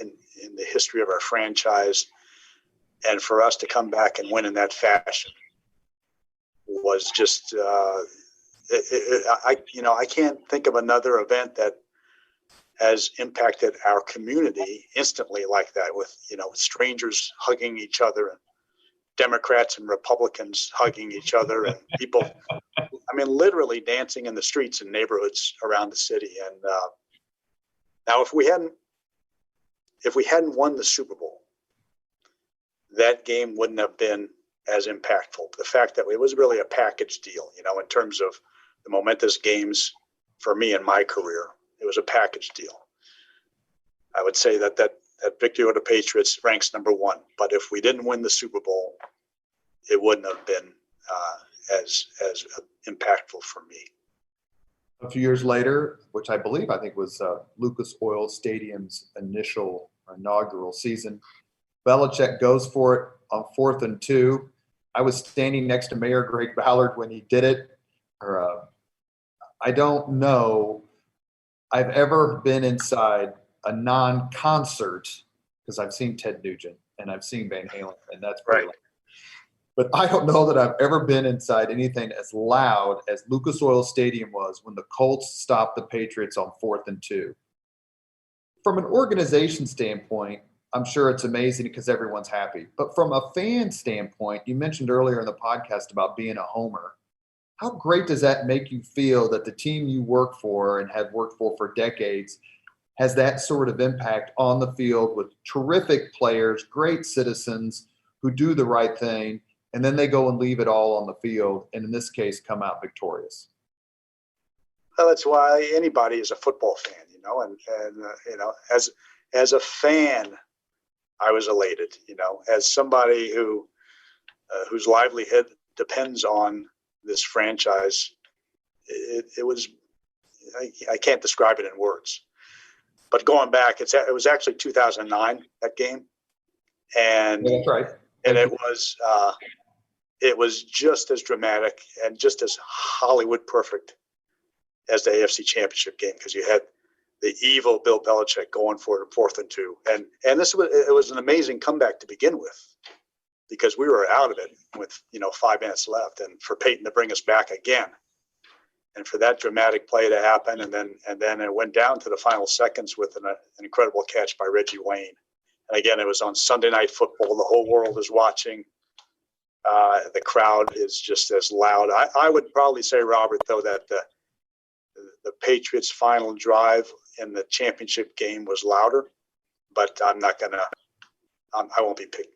in the history of our franchise. And for us to come back and win in that fashion was just, I can't think of another event that has impacted our community instantly like that, with strangers hugging each other, and Democrats and Republicans hugging each other, and people, literally dancing in the streets and neighborhoods around the city. And now, if we hadn't won the Super Bowl, that game wouldn't have been as impactful. The fact that it was really a package deal, in terms of the momentous games for me in my career. It was a package deal. I would say that victory over the Patriots ranks number one. But if we didn't win the Super Bowl, it wouldn't have been as impactful for me. A few years later, which I think was Lucas Oil Stadium's inaugural season, Belichick goes for it on 4th and 2. I was standing next to Mayor Greg Ballard when he did it. I don't know I've ever been inside a non-concert, because I've seen Ted Nugent and I've seen Van Halen, and that's pretty loud. But I don't know that I've ever been inside anything as loud as Lucas Oil Stadium was when the Colts stopped the Patriots on 4th and 2. From an organization standpoint, I'm sure it's amazing because everyone's happy. But from a fan standpoint, you mentioned earlier in the podcast about being a homer. How great does that make you feel that the team you work for and have worked for decades has that sort of impact on the field with terrific players, great citizens who do the right thing, and then they go and leave it all on the field, and in this case, come out victorious. Well, that's why anybody is a football fan, and as a fan, I was elated, as somebody whose livelihood depends on this franchise. It was, I can't describe it in words, but going back, it was actually 2009, that game. And yeah, that's right. And it was just as dramatic and just as Hollywood perfect as the AFC Championship game, because you had the evil Bill Belichick going for it 4th and 2, and it was an amazing comeback to begin with, because we were out of it with 5 minutes left, and for Peyton to bring us back again, and for that dramatic play to happen, and then it went down to the final seconds with an incredible catch by Reggie Wayne. And again, it was on Sunday Night Football. The whole world is watching. The crowd is just as loud. I would probably say, Robert, though, that the Patriots' final drive in the championship game was louder, but I won't be picky.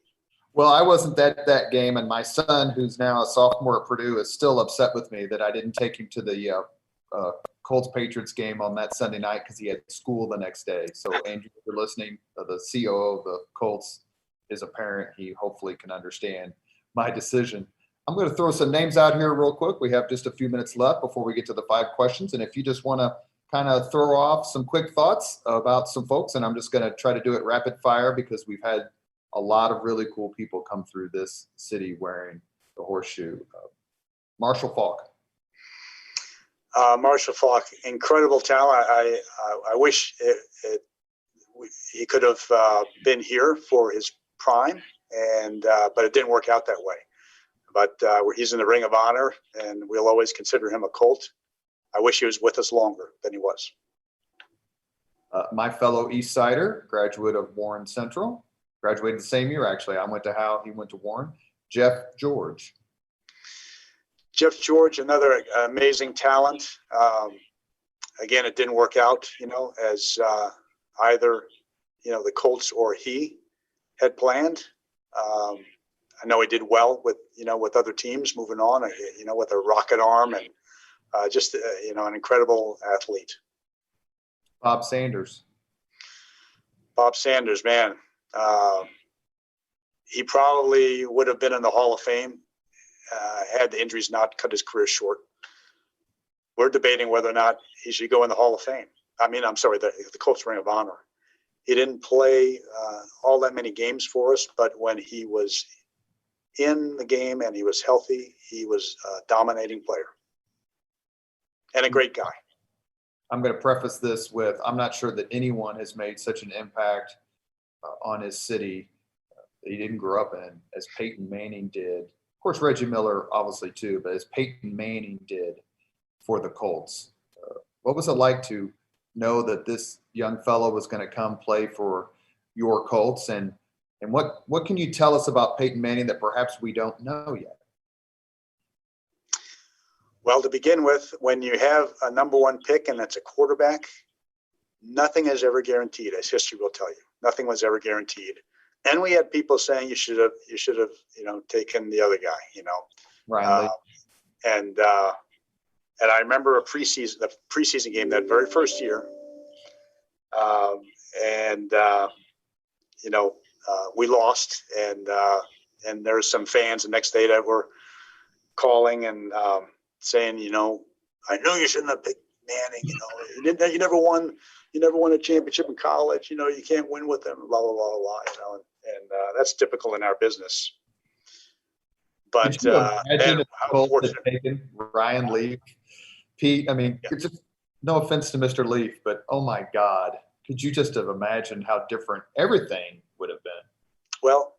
Well, I wasn't at that game, and my son, who's now a sophomore at Purdue, is still upset with me that I didn't take him to the Colts-Patriots game on that Sunday night because he had school the next day. So, Andrew, if you're listening, the COO of the Colts is a parent. He hopefully can understand my decision. I'm going to throw some names out here real quick. We have just a few minutes left before we get to the 5 questions. And if you just want to kind of throw off some quick thoughts about some folks, and I'm just going to try to do it rapid fire because we've had a lot of really cool people come through this city wearing the horseshoe. Marshall Faulk. Marshall Faulk, incredible talent. I wish he could have been here for his prime, but it didn't work out that way. But he's in the Ring of Honor, and we'll always consider him a Colt. I wish he was with us longer than he was. My fellow East Sider, graduate of Warren Central, graduated the same year, actually. I went to Howe, he went to Warren. Jeff George. Jeff George, another amazing talent. Again, it didn't work out, as either, the Colts or he had planned. I know he did well with other teams moving on, with a rocket arm and just, an incredible athlete. Bob Sanders. Bob Sanders, man. He probably would have been in the Hall of Fame had the injuries not cut his career short. We're debating whether or not he should go in the Hall of Fame. I'm sorry, the Colts Ring of Honor. He didn't play all that many games for us, but when he was in the game and he was healthy, he was a dominating player and a great guy. I'm going to preface this with, I'm not sure that anyone has made such an impact on his city that he didn't grow up in as Peyton Manning did. Of course, Reggie Miller obviously too, but as Peyton Manning did for the Colts. What was it like to know that this young fellow was going to come play for your Colts? And what can you tell us about Peyton Manning that perhaps we don't know yet? Well, to begin with, when you have a number 1 pick and it's a quarterback, nothing is ever guaranteed, as history will tell you. Nothing was ever guaranteed. And we had people saying you should have, taken the other guy, Right. And I remember the preseason game that very first year. We lost, and there were some fans the next day that were calling and saying, I knew you shouldn't have picked Manning. You never won a championship in college. You can't win with them. Blah blah blah blah. And that's typical in our business. But imagine taken Ryan Leaf, Pete. It's just, no offense to Mr. Leaf, but oh my God, could you just have imagined how different everything would have been? Well,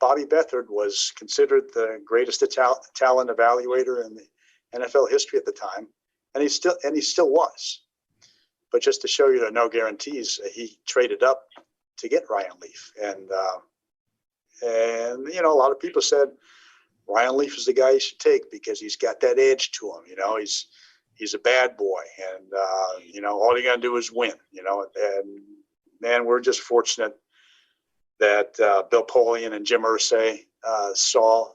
Bobby Beathard was considered the greatest talent evaluator in the NFL history at the time, and he still was. But just to show you that no guarantees, he traded up to get Ryan Leaf, and a lot of people said Ryan Leaf is the guy you should take because he's got that edge to him. he's a bad boy, and all you got to do is win. And man, we're just fortunate that Bill Polian and Jim Irsay saw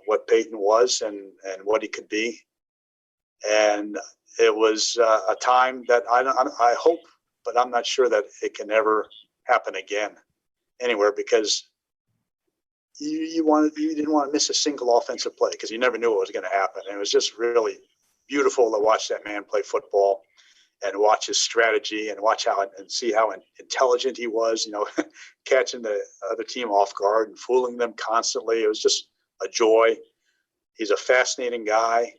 what Peyton was and what he could be, and it was a time that I hope, but I'm not sure that it can ever happen again anywhere, because you didn't want to miss a single offensive play, because you never knew what was going to happen. And it was just really beautiful to watch that man play football and watch his strategy and see how intelligent he was, catching the other team off guard and fooling them constantly. It was just a joy. He's a fascinating guy,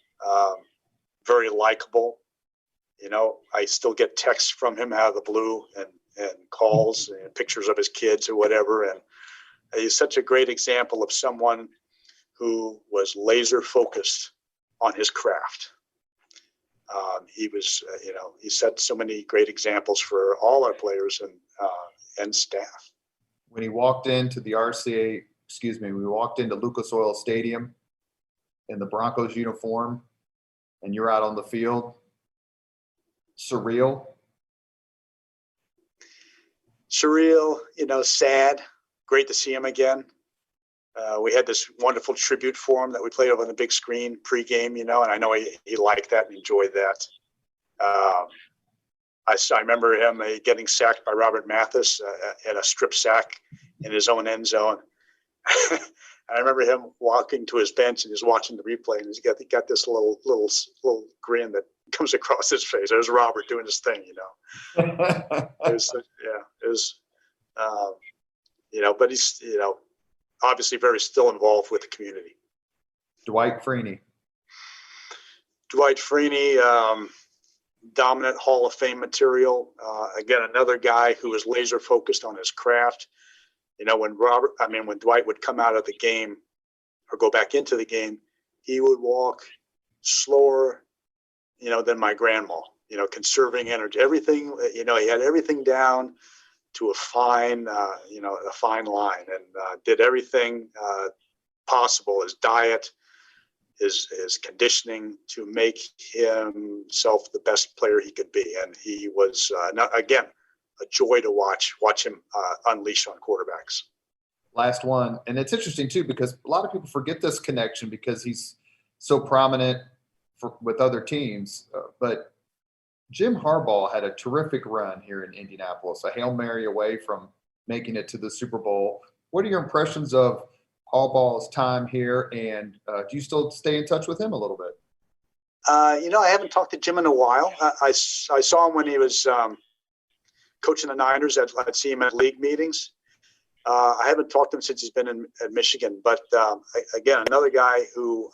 very likable. I still get texts from him out of the blue and calls and pictures of his kids or whatever. And he's such a great example of someone who was laser focused on his craft. He was, he set so many great examples for all our players and staff. When he walked into we walked into Lucas Oil Stadium in the Broncos uniform, and you're out on the field, surreal, sad. Great to see him again. We had this wonderful tribute for him that we played over on the big screen pregame, and I know he liked that and enjoyed that. I remember him getting sacked by Robert Mathis at a strip sack in his own end zone. I remember him walking to his bench and he's watching the replay, and he's got this little grin that comes across his face. There's Robert doing his thing, but he's, obviously very still involved with the community. Dwight Freeney, dominant Hall of Fame material. Again, another guy who was laser focused on his craft. When Dwight would come out of the game or go back into the game, he would walk slower, than my grandma, conserving energy, everything, he had everything down to a fine line, and did everything possible, his diet, his conditioning, to make himself the best player he could be. And he was, again, a joy to watch him unleash on quarterbacks. Last one. And it's interesting too, because a lot of people forget this connection because he's so prominent with other teams. But Jim Harbaugh had a terrific run here in Indianapolis, a Hail Mary away from making it to the Super Bowl. What are your impressions of Harbaugh's time here? And do you still stay in touch with him a little bit? I haven't talked to Jim in a while. I saw him when he was coaching the Niners. I'd see him at league meetings. I haven't talked to him since he's been at Michigan. But again, another guy who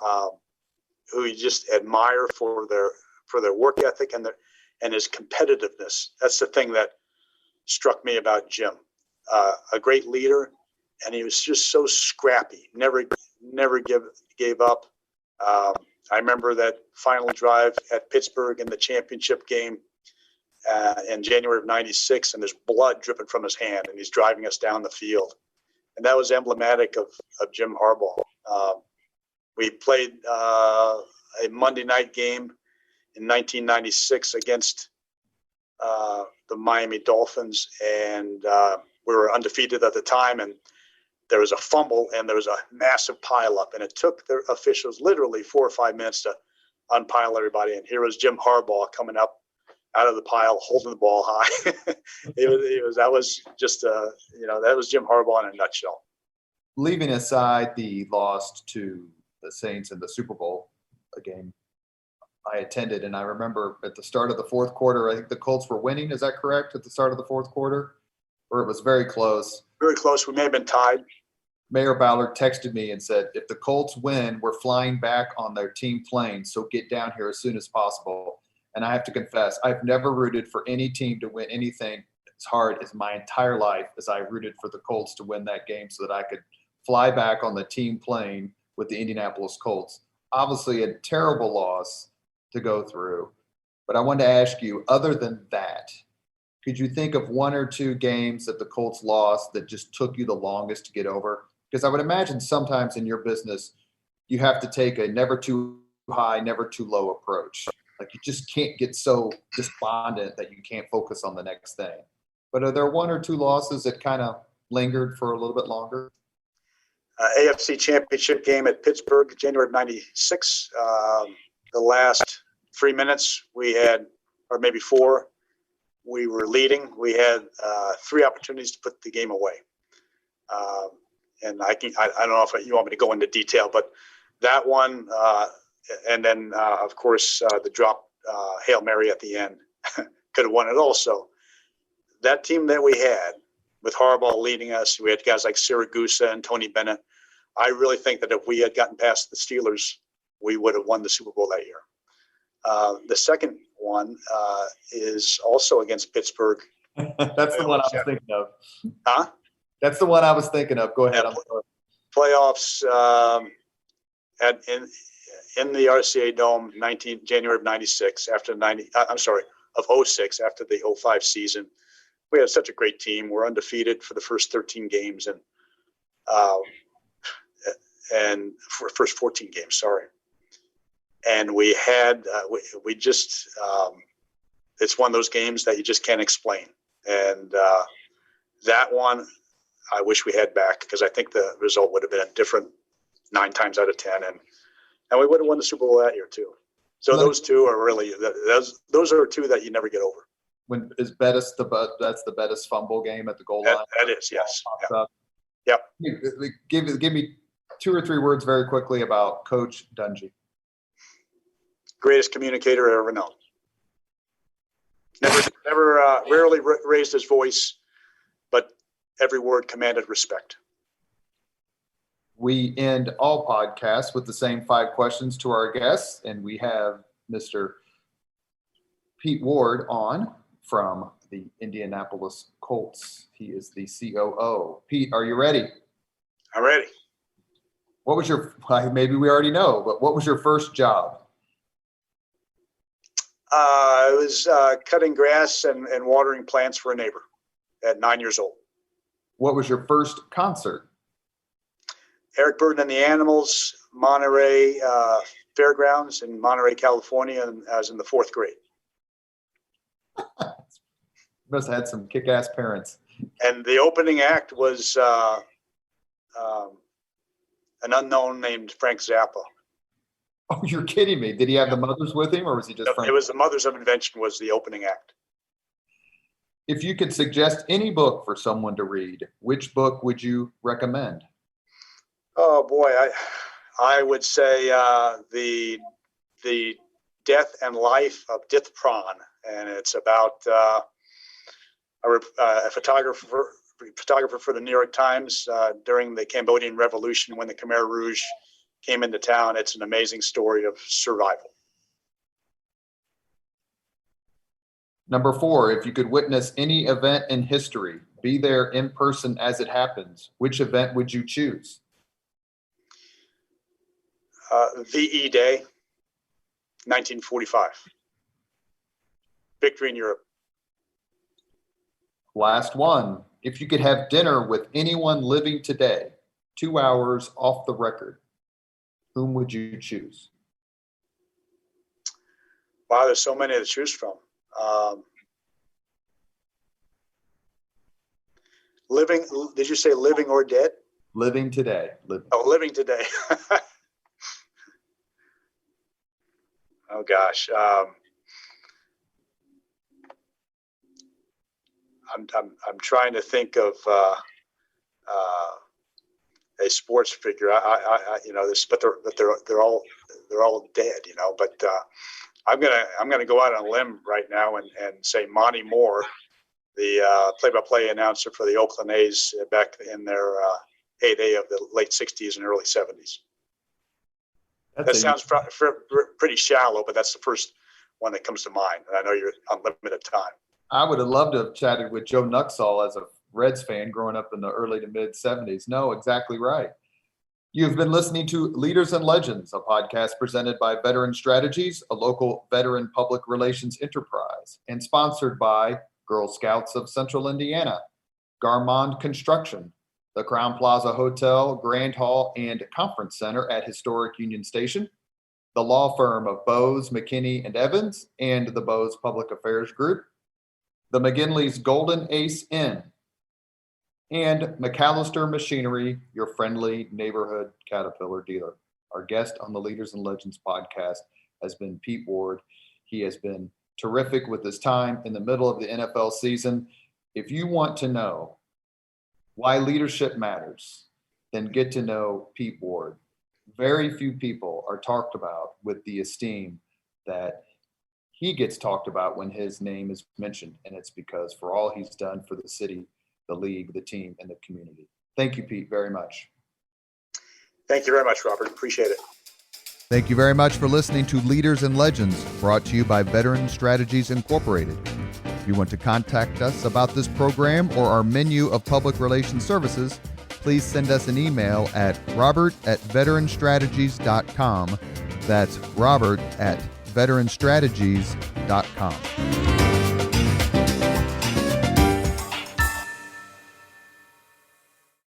you just admire for their work ethic and his competitiveness. That's the thing that struck me about Jim. A great leader, and he was just so scrappy. Never gave up. I remember that final drive at Pittsburgh in the championship game in January of '96, and there's blood dripping from his hand, and he's driving us down the field. And that was emblematic of Jim Harbaugh. We played a Monday night game in 1996 against the Miami Dolphins, and we were undefeated at the time, and there was a fumble and there was a massive pileup, and it took the officials literally 4 or 5 minutes to unpile everybody. And here was Jim Harbaugh coming up out of the pile, holding the ball high. That was Jim Harbaugh in a nutshell. Leaving aside the loss to the Saints in the Super Bowl, a game I attended, and I remember at the start of the fourth quarter, I think the Colts were winning. Is that correct? At the start of the fourth quarter? Or it was very close. Very close. We may have been tied. Mayor Ballard texted me and said, if the Colts win, we're flying back on their team plane, so get down here as soon as possible. And I have to confess, I've never rooted for any team to win anything as hard as my entire life as I rooted for the Colts to win that game so that I could fly back on the team plane with the Indianapolis Colts. Obviously a terrible loss to go through. But I wanted to ask you, other than that, could you think of one or two games that the Colts lost that just took you the longest to get over? Because I would imagine sometimes in your business, you have to take a never too high, never too low approach. Like you just can't get so despondent that you can't focus on the next thing. But are there one or two losses that kind of lingered for a little bit longer? AFC Championship game at Pittsburgh, January of '96. The last 3 minutes we had, or maybe 4, we were leading. We had 3 opportunities to put the game away. And I don't know if you want me to go into detail, but that one, and then of course the drop Hail Mary at the end could have won it also. That team that we had with Harbaugh leading us, we had guys like Siragusa and Tony Bennett. I really think that if we had gotten past the Steelers, we would have won the Super Bowl that year. The second one is also against Pittsburgh. That's the one I was thinking of. Huh? That's the one I was thinking of. Go ahead. Playoffs in the RCA Dome, January of '96. Of '06 after the '05 season. We had such a great team. We're undefeated for the first 13 games and for first 14 games. Sorry. And we had we just it's one of those games that you just can't explain. And that one, I wish we had back because I think the result would have been different 9 times out of 10, and we would have won the Super Bowl that year too. So those two are really those are 2 that you never get over. When is Bettis that's the Bettis fumble game at the goal line? That is, yes. Yep. Give me 2 or 3 words very quickly about Coach Dungy. Greatest communicator I ever known. Rarely raised his voice, but every word commanded respect. We end all podcasts with the same 5 questions to our guests, and we have Mr. Pete Ward on from the Indianapolis Colts. He is the COO. Pete, are you ready? I'm ready. What was maybe we already know, but what was your first job? I was cutting grass and watering plants for a neighbor at 9 years old. What was your first concert? Eric Burden and the Animals, Monterey Fairgrounds in Monterey, California, and I was in the 4th grade. You must have had some kick-ass parents. And the opening act was an unknown named Frank Zappa. Oh, you're kidding me. Did he have the Mothers with him, or was he just Frank? It was the Mothers of Invention was the opening act. If you could suggest any book for someone to read, which book would you recommend? Oh, boy. I would say the Death and Life of Dith Pran, and it's about a photographer for the New York Times during the Cambodian Revolution when the Khmer Rouge came into town. It's an amazing story of survival. Number 4, if you could witness any event in history, be there in person as it happens, which event would you choose? VE Day, 1945. Victory in Europe. Last one. If you could have dinner with anyone living today, 2 hours off the record, whom would you choose? Wow, there's so many to choose from. Living, did you say living or dead? Living today. Living today. Oh, gosh. I'm trying to think of a sports figure. But they're all dead, But I'm gonna go out on a limb right now and say Monty Moore, the play-by-play announcer for the Oakland A's back in their heyday of the late '60s and early '70s. That sounds pretty shallow, but that's the first one that comes to mind. And I know you're on limited time. I would have loved to have chatted with Joe Nuxall as a Reds fan growing up in the early to mid '70s. No, exactly right. You've been listening to Leaders and Legends, a podcast presented by Veteran Strategies, a local veteran public relations enterprise, and sponsored by Girl Scouts of Central Indiana, Garmond Construction, the Crown Plaza Hotel, Grand Hall, and Conference Center at historic Union Station, the law firm of Bose, McKinney, and Evans, and the Bose Public Affairs Group, the McGinley's Golden Ace Inn, and McAllister Machinery, your friendly neighborhood Caterpillar dealer. Our guest on the Leaders and Legends podcast has been Pete Ward. He has been terrific with his time in the middle of the NFL season. If you want to know why leadership matters, then get to know Pete Ward. Very few people are talked about with the esteem that he gets talked about when his name is mentioned, and it's because for all he's done for the city, the league, the team, and the community. Thank you, Pete, very much. Thank you very much, Robert. Appreciate it. Thank you very much for listening to Leaders and Legends, brought to you by Veteran Strategies Incorporated. If you want to contact us about this program or our menu of public relations services, please send us an email at robert@veteranstrategies.com. That's robert@veteranstrategies.com.